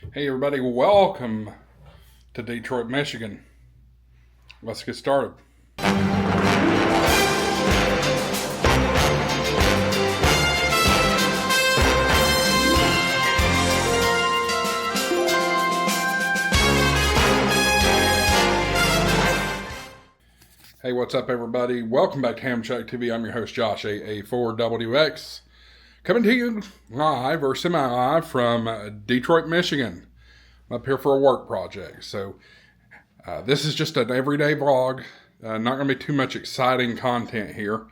Hey everybody, welcome to Detroit, Michigan. Let's get started. Hey, what's up everybody? Welcome back to HamShackTV. I'm your host Josh, AA4WX. Coming to you live or semi-live from Detroit, Michigan. I'm up here for a work project. So this is just an everyday vlog. Not going to be too much exciting content here.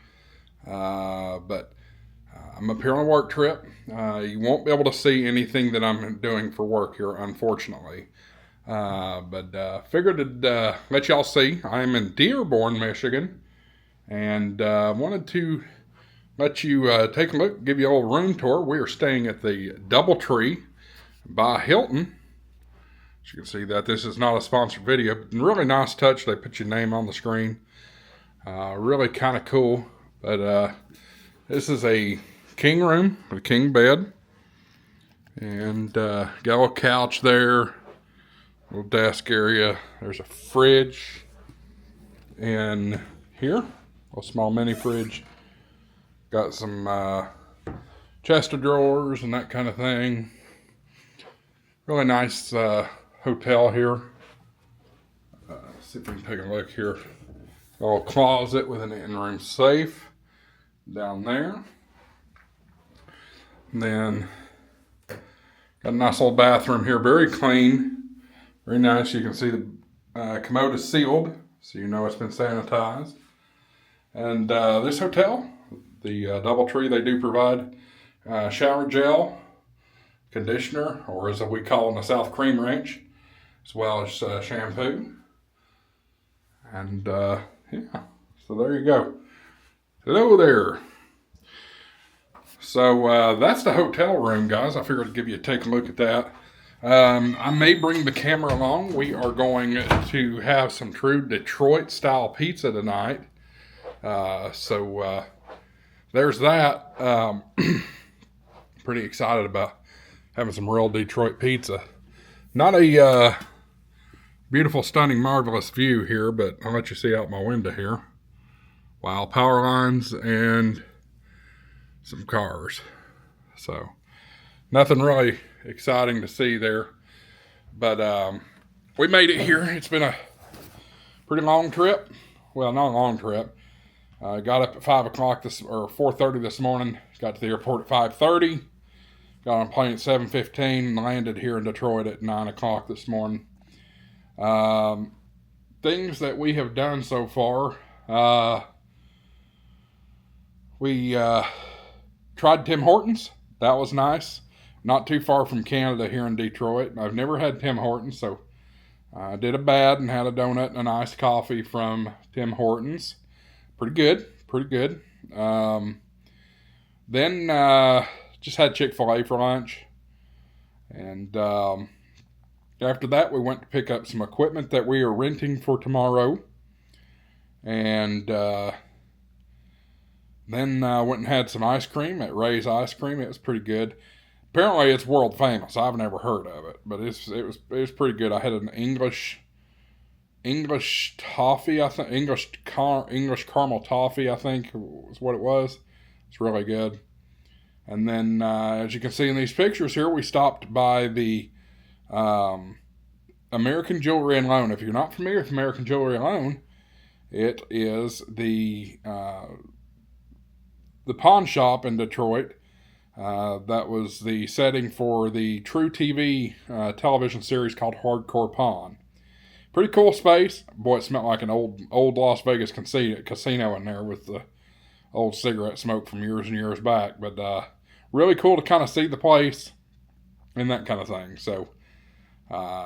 But I'm up here on a work trip. You won't be able to see anything that I'm doing for work here, unfortunately. But figured to let y'all see. I'm in Dearborn, Michigan. And wanted to let you take a look, give you a little room tour. We are staying at the DoubleTree by Hilton. As you can see that this is not a sponsored video. Really nice touch. They put your name on the screen. Really kind of cool. But this is a king room, a king bed. And got a little couch there. Little desk area. There's a fridge in here. A small mini fridge. Got some chest of drawers and that kind of thing. Really nice hotel here. See if we can take a look here. A little closet with an in-room safe down there. And then got a nice little bathroom here. Very clean. Very nice. You can see the commode is sealed, so you know it's been sanitized. And this hotel, the DoubleTree, they do provide shower gel, conditioner, or as we call in the South, cream ranch, as well as shampoo. And yeah, so there you go. Hello there. So that's the hotel room, guys. I figured I'd give you a take a look at that. I may bring the camera along. We are going to have some true Detroit style pizza tonight. So there's that. Pretty excited about having some real Detroit pizza. Not a beautiful, stunning, marvelous view here, but I'll let you see out my window here. Wow, power lines and some cars. So nothing really exciting to see there, but we made it here. It's been a pretty long trip. Well, not a long trip. Got up at 5 o'clock or 4:30 this morning. Got to the airport at 5:30. Got on a plane at 7:15. Landed here in Detroit at 9 o'clock this morning. Things that we have done so far. We tried Tim Hortons. That was nice. Not too far from Canada here in Detroit. I've never had Tim Hortons, so I did a bad and had a donut and an iced coffee from Tim Hortons. Pretty good, pretty good. Then just had Chick-fil-A for lunch. And after that, we went to pick up some equipment that we are renting for tomorrow. And then went and had some ice cream at Ray's Ice Cream. It was pretty good. Apparently, it's world famous. I've never heard of it, but it was pretty good. I had an English toffee, I think, English caramel toffee, I think was what it was. It's really good. And then, as you can see in these pictures here, we stopped by the American Jewelry and Loan. If you're not familiar with American Jewelry and Loan, it is the pawn shop in Detroit. That was the setting for the True TV television series called Hardcore Pawn. Pretty cool space. Boy, it smelled like an old Las Vegas casino in there with the old cigarette smoke from years and years back. But really cool to kind of see the place and that kind of thing. So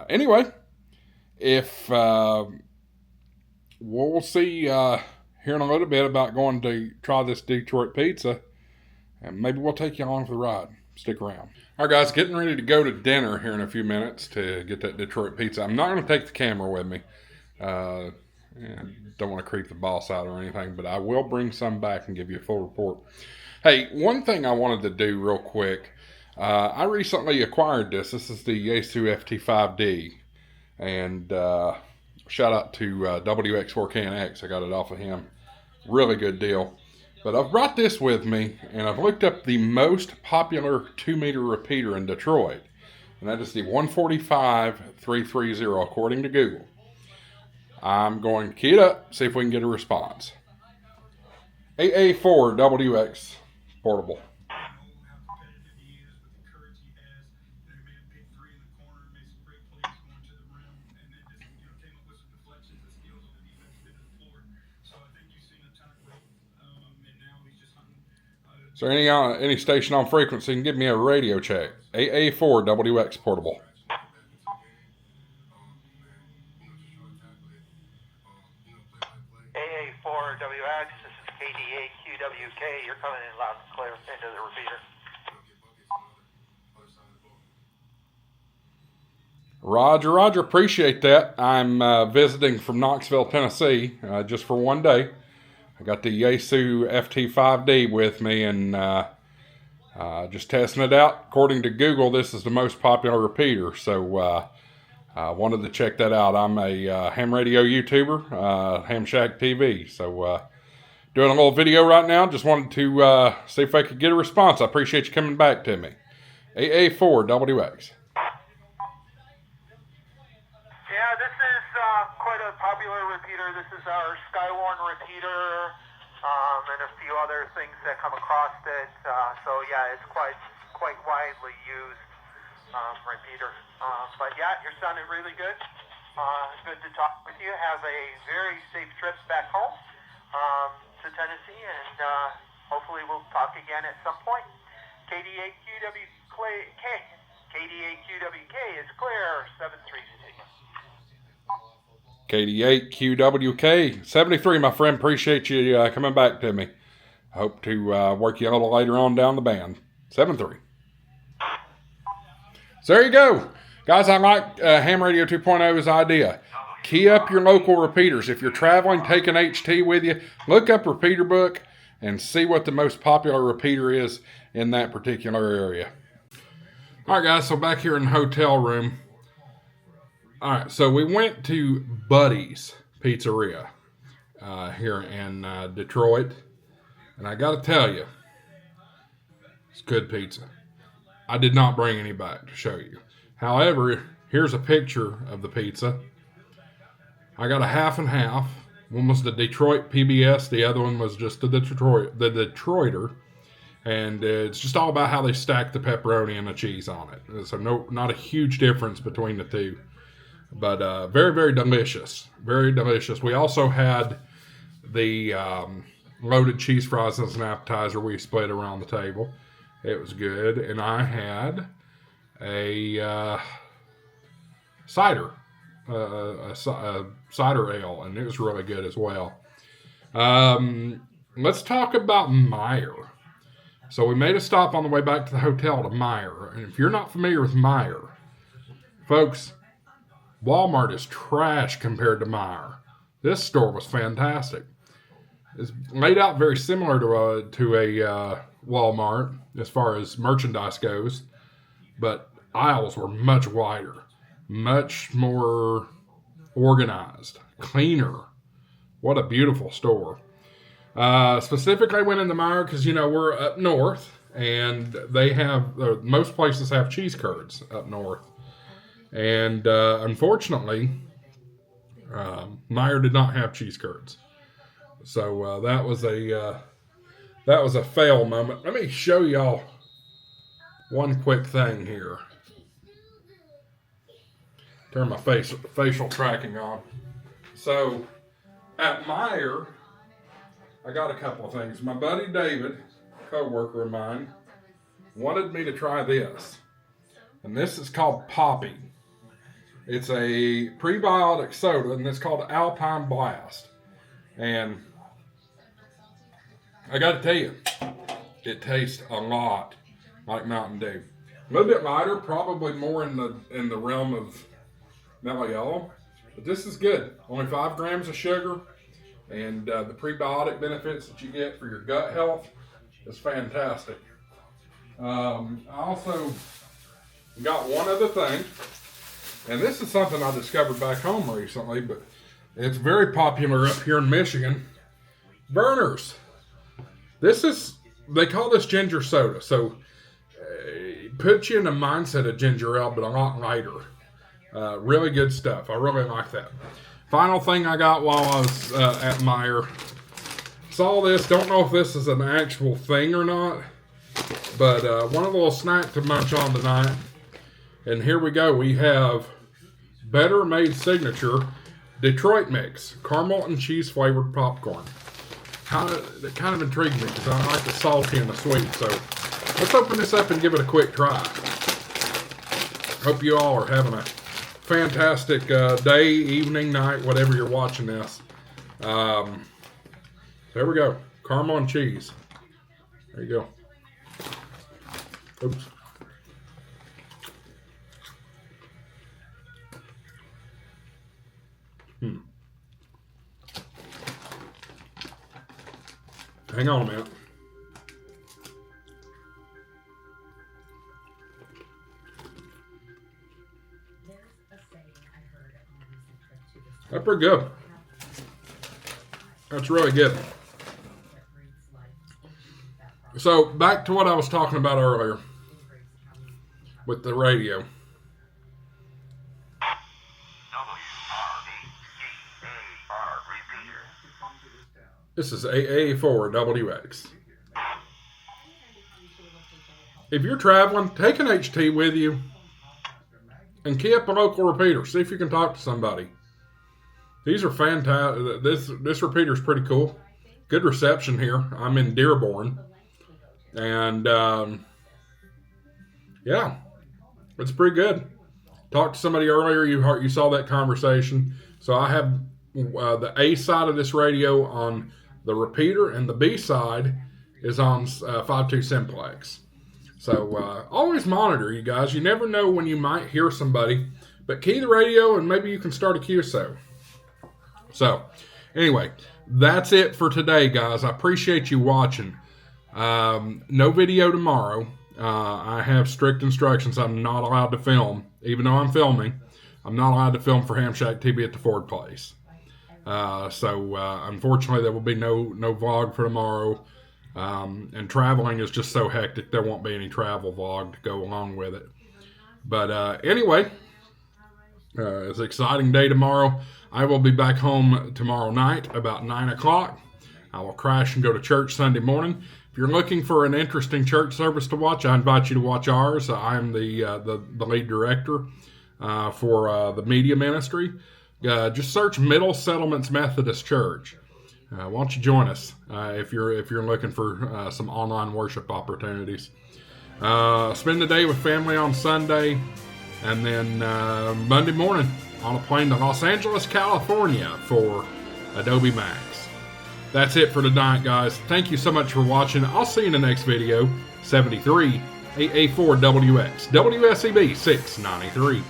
anyway, if we'll see here in a little bit about going to try this Detroit pizza. And maybe we'll take you along for the ride. Stick around. All right, guys, getting ready to go to dinner here in a few minutes to get that Detroit pizza. I'm not going to take the camera with me. Don't want to creep the boss out or anything, but I will bring some back and give you a full report. Hey, one thing I wanted to do real quick. I recently acquired this. This is the Yaesu FT5D. And shout out to WX4KNX. I got it off of him. Really good deal. But I've brought this with me, and I've looked up the most popular 2-meter repeater in Detroit. And that is the 145330, according to Google. I'm going to key it up, see if we can get a response. AA4WX portable. Is there any station on frequency can give me a radio check? AA4WX portable. AA4WX, this is KD8QWK. You're coming in loud and clear into the repeater. Roger, appreciate that. I'm visiting from Knoxville, Tennessee, just for one day. I got the Yaesu FT5D with me, and just testing it out. According to Google, this is the most popular repeater, so I wanted to check that out. I'm a HamRadio YouTuber, HamShackTV, so doing a little video right now. Just wanted to see if I could get a response. I appreciate you coming back to me. AA4WX. Yeah, this is quite a popular repeater. This is our Skywarn repeater, and a few other things that come across it. So yeah, it's quite widely used repeater. But yeah, you're sounding really good. Good to talk with you. Have a very safe trip back home to Tennessee, and hopefully we'll talk again at some point. KD8QWK is clear. 736. KD8QWK 73, my friend. Appreciate you coming back to me. I hope to work you a little later on down the band. 73. So there you go. Guys, I like HamRadio 2.0's idea. Key up your local repeaters. If you're traveling, take an HT with you. Look up Repeater Book and see what the most popular repeater is in that particular area. All right, guys, so back here in the hotel room. All right, so we went to Buddy's Pizzeria here in Detroit. And I got to tell you, it's good pizza. I did not bring any back to show you. However, here's a picture of the pizza. I got a half and half. One was the Detroit PBS. The other one was just the Detroiter. And it's just all about how they stack the pepperoni and the cheese on it. So not a huge difference between the two. But very, very delicious. Very delicious. We also had the loaded cheese fries as an appetizer. We split around the table. It was good. And I had a cider. A cider ale. And it was really good as well. Let's talk about Meijer. So we made a stop on the way back to the hotel to Meijer. And if you're not familiar with Meijer, folks, Walmart is trash compared to Meijer. This store was fantastic. It's laid out very similar to a Walmart as far as merchandise goes, but aisles were much wider, much more organized, cleaner. What a beautiful store. Specifically, I went into Meijer because, we're up north, and they have, most places have cheese curds up north. And unfortunately, Meijer did not have cheese curds. So that was a fail moment. Let me show y'all one quick thing here. Turn my facial tracking on. So at Meijer, I got a couple of things. My buddy David, co-worker of mine, wanted me to try this. And this is called Poppy. It's a prebiotic soda, and it's called Alpine Blast. And I got to tell you, it tastes a lot like Mountain Dew. A little bit lighter, probably more in the realm of Mellow Yellow. But this is good. Only 5 grams of sugar, and the prebiotic benefits that you get for your gut health is fantastic. I also got one other thing, and this is something I discovered back home recently, but it's very popular up here in Michigan. Burners. They call this ginger soda, so it puts you in the mindset of ginger ale, but a lot lighter. Really good stuff. I really like that. Final thing I got while I was at Meijer. Saw this. Don't know if this is an actual thing or not, but one of the little snack to munch on tonight. And here we go. We have Better Made Signature Detroit Mix caramel and cheese flavored popcorn. It kind of intrigued me because I like the salty and the sweet. So let's open this up and give it a quick try. Hope you all are having a fantastic day, evening, night, whatever you're watching this. There we go. Caramel and cheese. There you go. Oops. Hang on a minute. That's pretty good. That's really good. So, back to what I was talking about earlier with the radio. This is AA4WX. If you're traveling, take an HT with you and key up a local repeater. See if you can talk to somebody. These are fantastic. This repeater is pretty cool. Good reception here. I'm in Dearborn. And, yeah, it's pretty good. Talked to somebody earlier. You saw that conversation. So I have the A side of this radio on the repeater, and the B side is on 5.2 simplex. So always monitor, you guys. You never know when you might hear somebody. But key the radio, and maybe you can start a QSO. So, anyway, that's it for today, guys. I appreciate you watching. No video tomorrow. I have strict instructions. I'm not allowed to film. Even though I'm filming, I'm not allowed to film for HamShackTV at the Ford place. So unfortunately, there will be no vlog for tomorrow. And traveling is just so hectic, there won't be any travel vlog to go along with it. But anyway, it's an exciting day tomorrow. I will be back home tomorrow night about 9 o'clock. I will crash and go to church Sunday morning. If you're looking for an interesting church service to watch, I invite you to watch ours. I am the lead director for the media ministry. Just search Middle Settlements Methodist Church. Why don't you join us if you're looking for some online worship opportunities. Spend the day with family on Sunday, and then Monday morning on a plane to Los Angeles, California for Adobe Max. That's it for tonight, guys. Thank you so much for watching. I'll see you in the next video. 73 AA4WX WSEB 693.